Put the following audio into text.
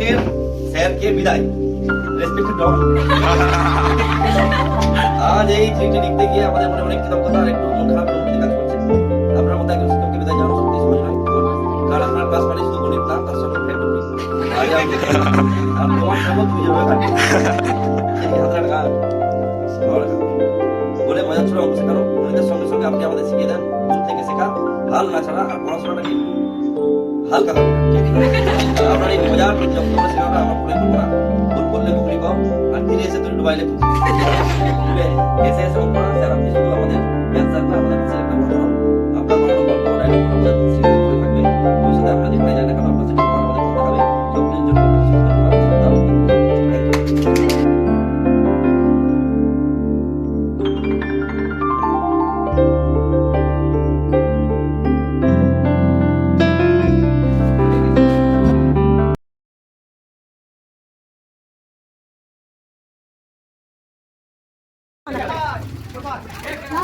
আজকের স্যারকে বিদায়, রেসপেক্টেড ডন। আজ এই চিঠিটি লিখতে গিয়ে আমাদের মনে অনেক কৃতজ্ঞতা আর একটু মন খারাপ অনুভূতি কাজ করছে। আপনার মতো একজন শিক্ষককে বিদায় জানানো সত্যি সহজ নয়, কারণ আপনার ক্লাস মানে শুধু গণিত না, তার সঙ্গে ফ্রেন্ড আর তোমার সঙ্গে তুই যেভাবে থাকবে বলে মজা ছিল অঙ্ক শেখানো। গণিতের সঙ্গে সঙ্গে আপনি আমাদের শিখিয়ে দেন ভুল থেকে শেখা, হাল না ছাড়া আর পড়াশোনাটা কি হালকা হবে। আপনার এই মজার যত্ন করে শেখানোটা আমার মনে করবো না। ভুল করলে গুগলি কম আর ধীরে এসে তুমি ডুবাইলে এসে এসে অঙ্ক না স্যার, আপনি শুধু আমাদের ম্যাথ স্যার না, আমাদের কাছে একটা উদাহরণ। আপনার বানানো গল্প ডায়লগ আমাদের স্মৃতি করে থাকবে। ভবিষ্যতে আমরা যেখানে যাই না কেন আপনার সেটা আমাদের করতে হবে। সব কিছুর জন্য আপনাকে ধন্যবাদ, শ্রদ্ধা ও Come on.